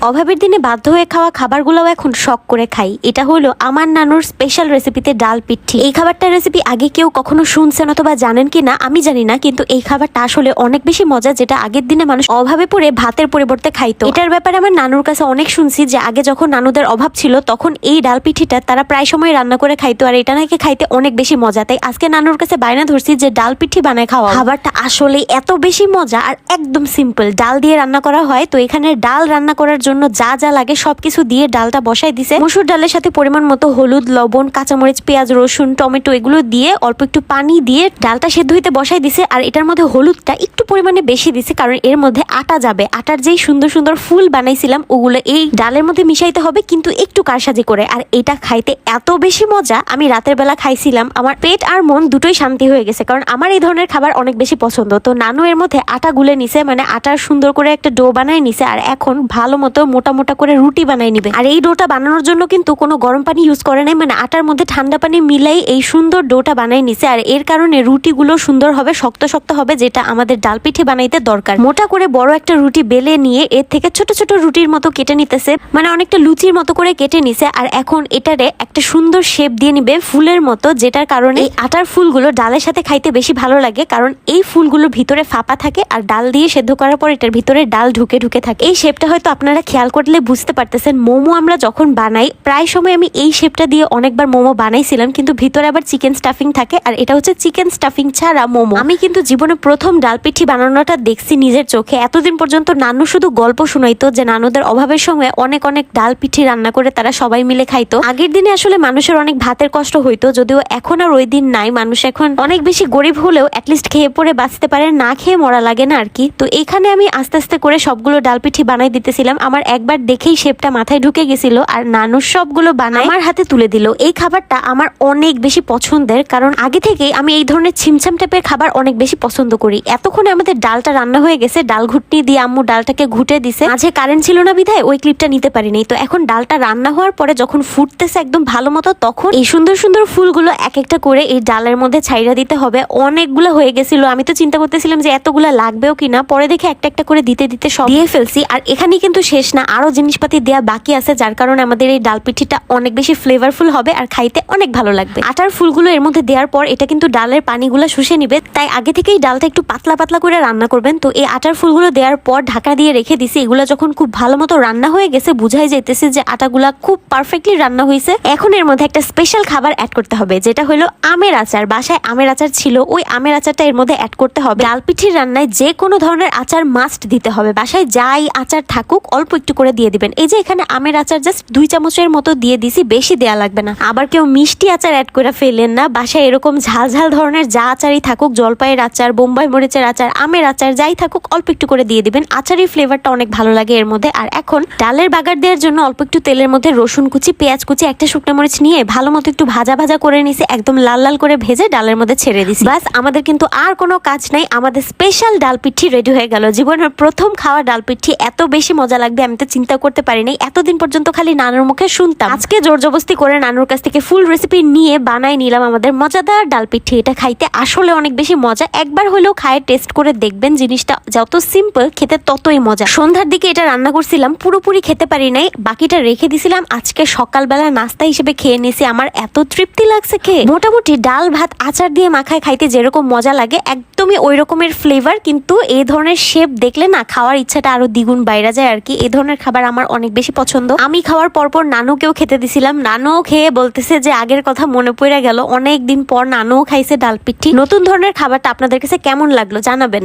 অভাবের দিনে বাধ্য হয়ে খাওয়া খাবারগুলোও এখন শখ করে খাই। এটা হলো আমার নানুর স্পেশাল রেসিপিতে ডাল পিঠি। এই খাবারটার রেসিপি আগে কেউ কখনো শুনছেন অথবা জানেন কি না আমি জানি না, কিন্তু এই খাবারটা আসলে অনেক বেশি মজা, যেটা আগের দিনে মানুষ অভাবে পড়ে ভাতের পরিবর্তে খাইতো। এটার ব্যাপারে আমার নানুর কাছে অনেক শুনছি যে আগে যখন নানুদের অভাব ছিল তখন এই ডাল পিঠিটা তারা প্রায় সময় রান্না করে খাইতো, আর এটা নাকি খাইতে অনেক বেশি মজা। তাই আজকে নানুর কাছে বায়না ধরছি যে ডাল পিঠি বানায় খাওয়া। খাবারটা আসলে এত বেশি মজা আর একদম সিম্পল, ডাল দিয়ে রান্না করা হয়। তো এখানে ডাল রান্না করার জন্য যা যা লাগে সবকিছু দিয়ে ডালটা বসাই দিছে। মসুর ডালের সাথে পরিমাণ মতো হলুদ, লবণ, কাঁচামরিচ, পেঁয়াজ, রসুন, টমেটো এগুলো দিয়ে অল্প একটু পানি দিয়ে ডালটা সেদ্ধ হইতে বসাই দিছে। আর এটার মধ্যে হলুদটা একটু পরিমাণে বেশি দিছে, কারণ এর মধ্যে আটা যাবে। আটার যেই সুন্দর সুন্দর ফুল বানাইছিলাম ওগুলো এই ডালের মধ্যে মিশাইতে হবে, কিন্তু একটু কারসাজি করে। আর এটা খাইতে এত বেশি মজা, আমি রাতের বেলা খাইছিলাম, আমার পেট আর মন দুটোই শান্তি হয়ে গেছে, কারণ আমার এই ধরনের খাবার অনেক বেশি পছন্দ। তো নানু এর মধ্যে আটা গুলে নিছে, মানে আটার সুন্দর করে একটা ডো বানাই নিছে, আর এখন ভালো মতো মোটা মোটা করে রুটি বানাই নিবে। আর এই ডোটা বানানোর জন্য কিন্তু কোনো গরম পানি ইউজ করে নাই, মানে আটার মধ্যে ঠান্ডা পানি মিলাই এই সুন্দর ডোটা বানাই নিছে। আর এর কারণে রুটিগুলো সুন্দর হবে, শক্ত শক্ত হবে, যেটা আমাদের ডাল পিঠে বানাইতে দরকার। মোটা করে বড় একটা রুটি বেলে নিয়ে এর থেকে ছোট ছোট রুটির মতো কেটে নিতেছে, মানে অনেকটা লুচির মতো করে কেটে নিছে। আর এখন এটারে একটা সুন্দর শেপ দিয়ে নিবে ফুলের মতো, যেটার কারণে এই আটার ফুলগুলো ডালের সাথে খাইতে বেশি ভালো লাগে, কারণ এই ফুলগুলোর ভিতরে ফাঁপা থাকে আর ডাল দিয়ে সেদ্ধ করার পর এটার ভিতরে ডাল ঢুকে ঢুকে থাকে। এই শেপটা হয়তো আপনারা খেয়াল করলে বুঝতে পারতেছেন। মোমো আমরা যখন বানাই প্রায় সময় আমি এই শেপটা দিয়ে অনেকবার মোমো বানাইছিলাম, কিন্তু ভিতরে আবার চিকেন স্টাফিং থাকে, আর এটা হচ্ছে চিকেন স্টাফিং ছাড়া মোমো। আমি কিন্তু জীবনে প্রথম ডাল পিঠি বানানোটা দেখছি নিজের চোখে। এতদিন পর্যন্ত নানু শুধু গল্প শুনাইতো যে নানুদের অভাবের সময় অনেক অনেক ডাল পিঠি রান্না করে তারা সবাই মিলে খাইতো। আগের দিনে আসলে মানুষের অনেক ভাতের কষ্ট হইতো, যদিও এখন আর ওই দিন নাই। মানুষ এখন অনেক বেশি গরিব হলেও অ্যাটলিস্ট খেয়ে পরে বাঁচতে পারে, না খেয়ে মরা লাগে না আর কি। তো এখানে আমি আস্তে আস্তে করে সবগুলো ডাল পিঠি বানাই দিতেছিলাম। আমার একবার দেখেই শেপটা মাথায় ঢুকে গেছিল, আর নানুর সবগুলো বানাই আমার হাতে তুলে দিল। এই খাবারটা আমার অনেক বেশি পছন্দের, কারণ আগে থেকেই আমি এই ধরনের ছিমছাম টাইপের খাবার অনেক বেশি পছন্দ করি। এতক্ষণে আমাদের ডালটা রান্না হয়ে গেছে, ডাল ঘুটনি দিয়ে আম্মু ডালটাকে ঘুটে দিছে। মাঝে কারেন্ট ছিল না বিধায় ওই ক্লিপটা নিতে পারিনি। তো এখন ডালটা রান্না হওয়ার পরে যখন ফুটতেছে একদম ভালো মতো, তখন এই সুন্দর সুন্দর ফুলগুলো এক একটা করে এই ডালের মধ্যে ছাইড়া দিতে হবে। অনেকগুলো হয়ে গেছিল, আমি তো চিন্তা করতেছিলাম যে এতগুলা লাগবেও কিনা, পরে দেখে একটা একটা করে দিতে দিতে সব দিয়ে ফেলছি। আর এখানে কিন্তু শেষ না, আরো জিনিসপাতি দেওয়া বাকি আছে, যার কারণে আমাদের এই ডাল পিঠিটা অনেক বেশি ফ্লেভারফুল হবে আর খাইতে অনেক ভালো লাগবে। আটার ফুলগুলো এর মধ্যে দেওয়ার পর এটা কিন্তু ডালের পানিগুলো শুষে নিবে, তাই আগে থেকেই ডালটা একটু পাতলা পাতলা করে রান্না করবেন। তো এই আটার ফুলগুলো দেওয়ার পর ঢাকা দিয়ে রেখে দিছি। এগুলো যখন খুব ভালো মতো রান্না হয়ে গেছে বুঝাই যাইতেছে যে আটাগুলা খুব পারফেক্টলি রান্না হয়েছে। এখন এর মধ্যে একটা স্পেশাল খাবার অ্যাড করতে হবে, যেটা হলো আমের আচার। বাসায় আমের আচার ছিল, ওই আমের আচারটা এর মধ্যে অ্যাড করতে হবে। ডাল পিঠির রান্নায় যে কোনো ধরনের আচার মাস্ট দিতে হবে। বাসায় যাই আচার থাকুক অল্প একটু করে দিয়ে দিবেন। এই যে এখানে আমের আচার জাস্ট 2 চামচের মতো দিয়ে দিছি, বেশি দেয়া লাগবে না। আবার কেউ মিষ্টি আচার অ্যাড করে ফেলেন না। বাসায় এরকম ঝাল ঝাল ধরনের যা আচারই থাকুক, জলপাইয়ের আচার, বোম্বাই মরিচের আচার, আমের আচার যাই থাকুক অল্প একটু করে দিয়ে দিবেন। আচারের ফ্লেভারটা অনেক ভালো লাগে এর মধ্যে। আর এখন ডালের বাগার দেওয়ার জন্য অল্প একটু তেলের মধ্যে রসুন কুচি, পেঁয়াজ কুচি, একটা শুকনো মরিচ নিয়ে ভালো মতো একটু ভাজা ভাজা করে নিছি, একদম লাল লাল করে ভেজে ডালের মধ্যে ছেড়ে দিছি। বাস, আমাদের কিন্তু আর কোনো কাজ নাই, আমাদের স্পেশাল ডাল পিঠি রেডি হয়ে গেল। জীবনের প্রথম খাওয়া ডাল পিঠি এত বেশি মজা লাগবে আমি তো চিন্তা করতে পারিনি। এতদিন পর্যন্ত খালি নানুর মুখে শুনতাম, আজকে জোর জবস্তি করে নানুর কাছ থেকে ফুল রেসিপি নিয়ে বানাই নিলাম আমাদের মজাদার ডাল পিঠি। এটা খাইতে আসলে অনেক বেশি মজা, একবার হলেও খায় টেস্ট করে দেখবেন। জিনিসটা যত সিম্পল খেতে ততই মজা। সন্ধ্যার দিকে এটা রান্না করছিলাম, পুরোপুরি খেতে পারি নাই, বাকিটা রেখে দিছিলাম। আজকে সকালবেলা নাস্তা হিসেবে খেয়ে নিয়েছি, আমার এত তৃপ্তি লাগছে খেয়ে। মোটামুটি ডাল ভাত আচার দিয়ে মাখায় খাইতে যেরকম মজা লাগে একদমই ওই রকমের ফ্লেভার, কিন্তু এই ধরনের শেপ দেখলে না খাওয়ার ইচ্ছাটা আরো দ্বিগুণ বাইরে যায় আর কি। এই ধরনের খাবার আমার অনেক বেশি পছন্দ। আমি খাওয়ার পরপর নানুকেও খেতে দিছিলাম, নানুও খেয়ে বলতেছে যে আগের কথা মনে পড়ে গেল, অনেক দিন পর নানুও খাইছে ডাল পিঠি। নতুন ধরনের খাবারটা আপনাদের কাছে কেমন লাগলো জানাবেন।